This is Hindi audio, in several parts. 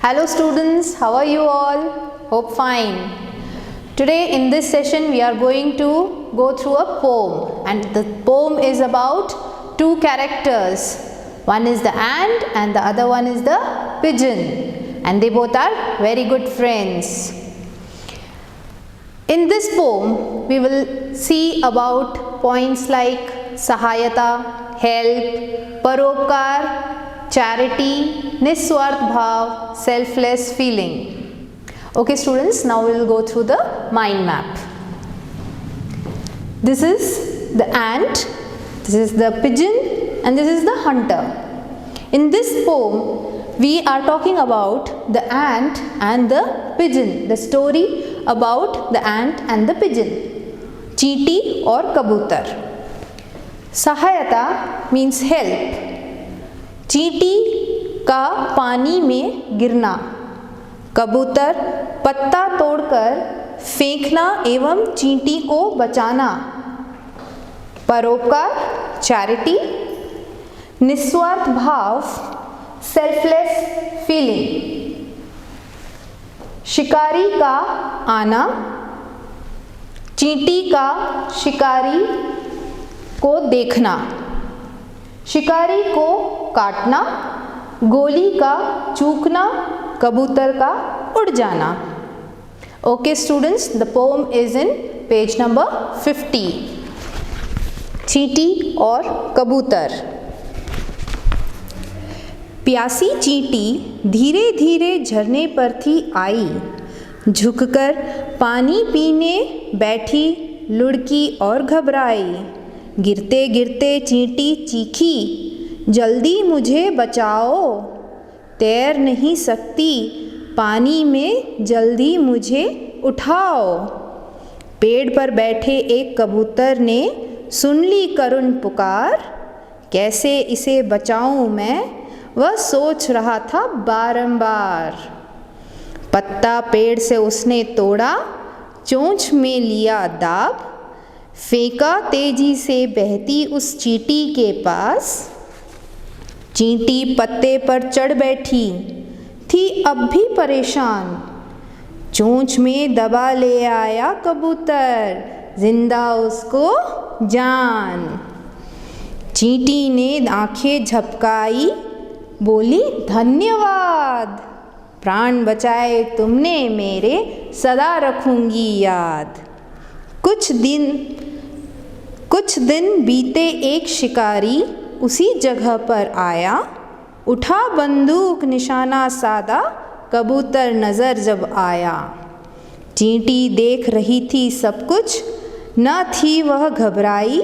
Hello students, how are you all? Hope fine. Today in this session we are going to go through a poem, and the poem is about two characters. One is the ant and the other one is the pigeon, and they both are very good friends. In this poem we will see about points like sahayata, help, paropkar, charity, niswarth bhav, selfless feeling. Okay students, now we will go through the mind map. This is the ant, this is the pigeon, and this is the hunter. In this poem, we are talking about the ant and the pigeon, the story about the ant and the pigeon, Cheeti or Kabutar. Sahayata means help. चींटी का पानी में गिरना, कबूतर पत्ता तोड़कर फेंकना एवं चींटी को बचाना, परोपकार चैरिटी, निस्वार्थ भाव सेल्फलेस फीलिंग, शिकारी का आना, चींटी का शिकारी को देखना, शिकारी को काटना, गोली का चूकना, कबूतर का उड़ जाना. Okay students, the poem is in page number 50. चींटी और कबूतर. प्यासी चींटी धीरे धीरे झरने पर थी आई, झुककर पानी पीने बैठी लुढ़की और घबराई. गिरते गिरते चींटी चीखी, जल्दी मुझे बचाओ, तैर नहीं सकती पानी में, जल्दी मुझे उठाओ. पेड़ पर बैठे एक कबूतर ने सुन ली करुण पुकार, कैसे इसे बचाऊं मैं, वह सोच रहा था बारंबार. पत्ता पेड़ से उसने तोड़ा, चोंच में लिया दाब, फेंका तेजी से बहती उस चींटी के पास. चींटी पत्ते पर चढ़ बैठी थी अब भी परेशान, चोंच में दबा ले आया कबूतर, जिंदा उसको जान. चींटी ने आंखें झपकाई, बोली धन्यवाद, प्राण बचाए तुमने मेरे, सदा रखूंगी याद. कुछ दिन बीते एक शिकारी उसी जगह पर आया, उठा बंदूक निशाना साधा, कबूतर नज़र जब आया. चींटी देख रही थी सब कुछ, न थी वह घबराई,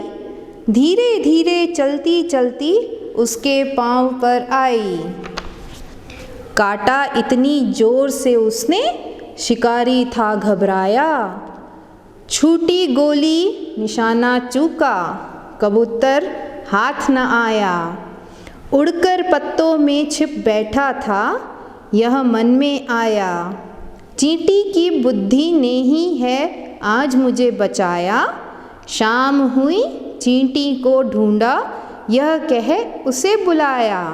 धीरे धीरे चलती चलती उसके पांव पर आई. काटा इतनी जोर से उसने, शिकारी था घबराया, छूटी गोली निशाना चूका, कबूतर हाथ न आया. उड़कर पत्तों में छिप बैठा था, यह मन में आया, चींटी की बुद्धि ने ही है आज मुझे बचाया. शाम हुई चींटी को ढूंढा, यह कह उसे बुलाया,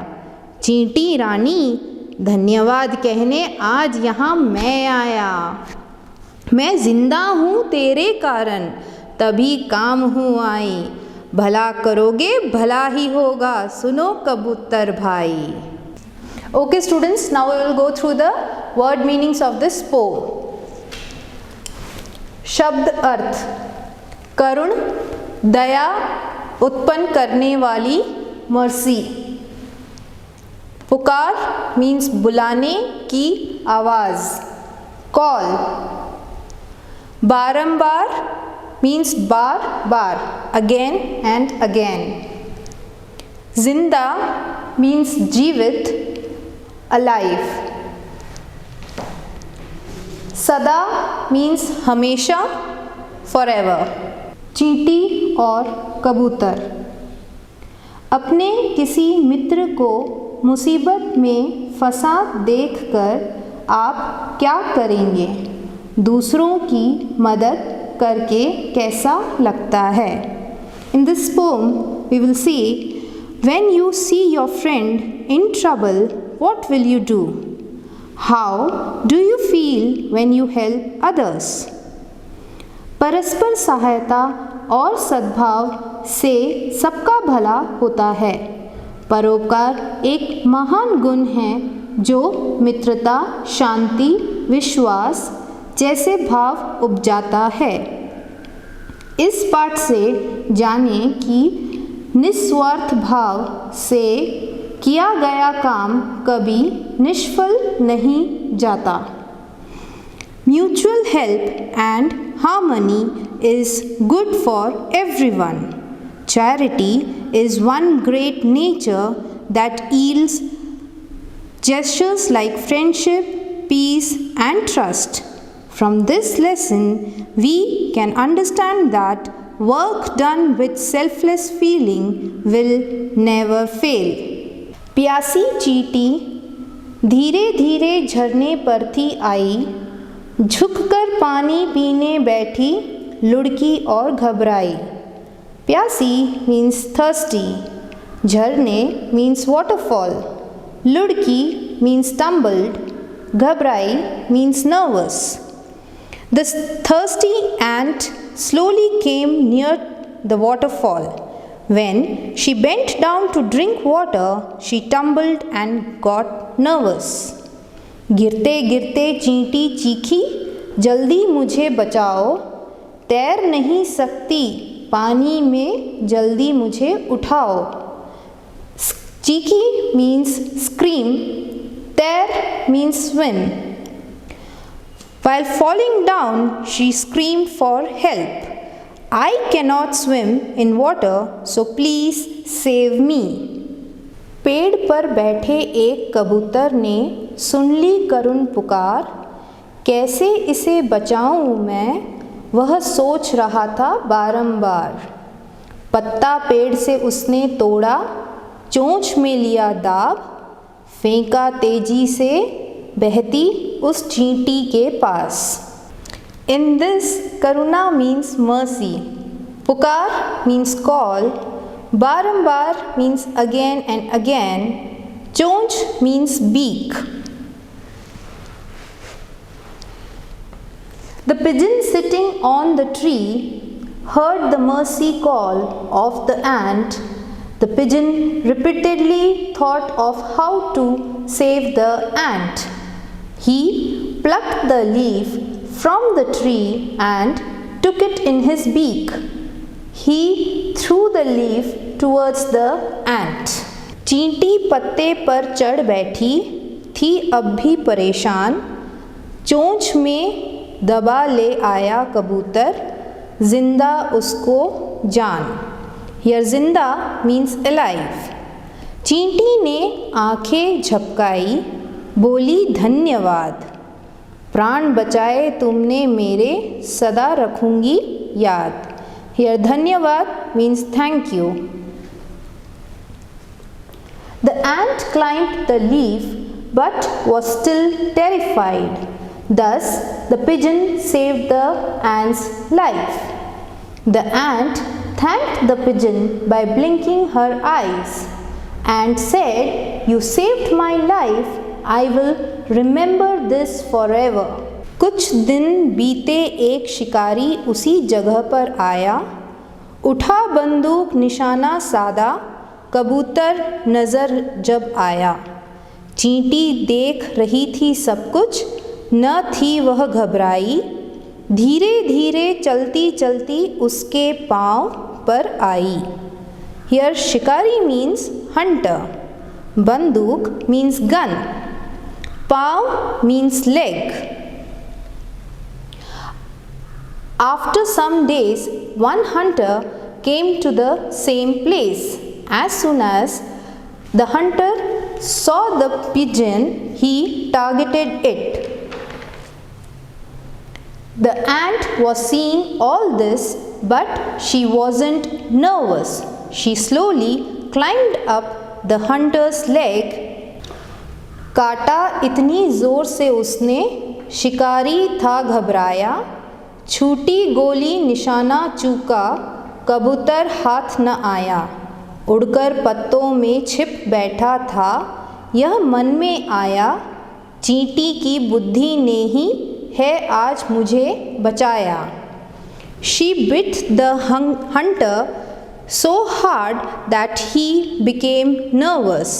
चींटी रानी धन्यवाद कहने आज यहाँ मैं आया. मैं जिंदा हूँ तेरे कारण, तभी काम हूँ आई, भला करोगे भला ही होगा, सुनो कबूतर भाई. Okay students, now we will go through the word meanings of this poem. शब्द अर्थ. करुण, दया उत्पन्न करने वाली, मर्सी. पुकार मीन्स बुलाने की आवाज़, कॉल. बारंबार means bar bar, again and again. जिंदा means जीवित, alive. सदा means हमेशा, forever. चींटी और कबूतर. अपने किसी मित्र को मुसीबत में फंसा देखकर आप क्या करेंगे, दूसरों की मदद करके कैसा लगता है. In this poem we will see, when you see your friend in trouble, what will you do? How do you feel when you help others? परस्पर सहायता और सद्भाव से सबका भला होता है। परोपकार एक महान गुण है जो मित्रता, शांति, विश्वास जैसे भाव उपजाता है। इस पाठ से जानें कि निस्वार्थ भाव से किया गया काम कभी निष्फल नहीं जाता। Mutual help and harmony is good for everyone. Charity is one great nature that yields gestures like friendship, peace, and trust. From this lesson, we can understand that work done with selfless feeling will never fail. प्यासी चींटी धीरे धीरे झरने पर थी आई, झुककर पानी पीने बैठी लुढ़की और घबराई। प्यासी मीन्स thirsty, झरने मीन्स waterfall, लुढ़की मीन्स stumbled, घबराई means nervous. The thirsty ant slowly came near the waterfall. When she bent down to drink water, she tumbled and got nervous. गिरते गिरते चींटी चीखी, जल्दी मुझे बचाओ, तैर नहीं सकती पानी में, जल्दी मुझे उठाओ। चीखी मीन्स scream, तैर means swim. While falling down, she screamed for help. I cannot swim in water, so please save me. पेड़ पर बैठे एक कबूतर ने सुन ली करुण पुकार, कैसे इसे बचाऊं मैं, वह सोच रहा था बारंबार। पत्ता पेड़ से उसने तोड़ा, चोंच में लिया दाब, फेंका तेजी से बहती उस चींटी के पास। In this, karuna means mercy, pukar means call, barambar means again and again, chonch means beak. The pigeon sitting on the tree heard the mercy call of the ant. The pigeon repeatedly thought of how to save the ant. He plucked the leaf from the tree and took it in his beak. He threw the leaf towards the ant. चींटी पत्ते पर चढ़ बैठी थी अब भी परेशान, चोंच में दबा ले आया कबूतर, जिंदा उसको जान। Here जिंदा means alive. चींटी ने आंखें झपकाई, बोली धन्यवाद, प्राण बचाए तुमने मेरे, सदा रखूंगी याद। Here धन्यवाद means thank you. The ant climbed the leaf but was still terrified. Thus the pigeon saved the ant's life. The ant thanked the pigeon by blinking her eyes and said, "You saved my life. I will remember this forever." कुछ दिन बीते एक शिकारी उसी जगह पर आया, उठा बंदूक निशाना साधा, कबूतर नज़र जब आया। चींटी देख रही थी सब कुछ, न थी वह घबराई, धीरे धीरे चलती चलती उसके पाँव पर आई। Here शिकारी means hunter, बंदूक means gun, पाँव means leg. After some days, one hunter came to the same place. As soon as the hunter saw the pigeon, he targeted it. The ant was seeing all this, but she wasn't nervous. She slowly climbed up the hunter's leg. काटा इतनी जोर से उसने, शिकारी था घबराया, छूटी गोली निशाना चूका, कबूतर हाथ न आया। उड़कर पत्तों में छिप बैठा था, यह मन में आया, चींटी की बुद्धि ने ही है आज मुझे बचाया। She bit the hunter so hard that he became nervous.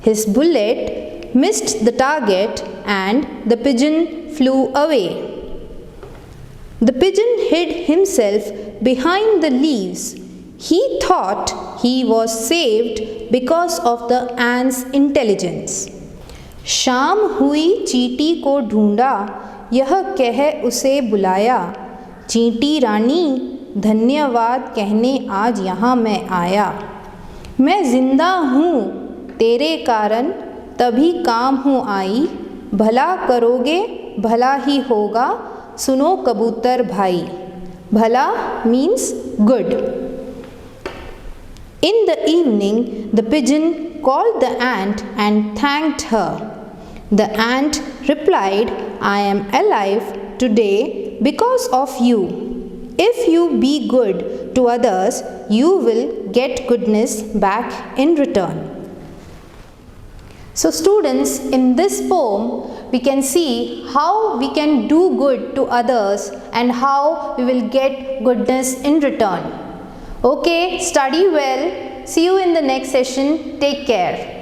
His bullet missed the target and the pigeon flew away. The pigeon hid himself behind the leaves. He thought he was saved because of the ant's intelligence. शाम हुई चींटी को ढूंढा, यह कह उसे बुलाया। चींटी रानी धन्यवाद कहने आज यहाँ मैं आया। मैं जिंदा हूँ तेरे कारण तभी काम हूँ आई। भला करोगे भला ही होगा सुनो कबूतर भाई। भला means good. In the evening, the pigeon called the ant and thanked her. The ant replied, I am alive today because of you. If you be good to others, you will get goodness back in return. So students, in this poem, we can see how we can do good to others and how we will get goodness in return. Okay, study well. See you in the next session. Take care.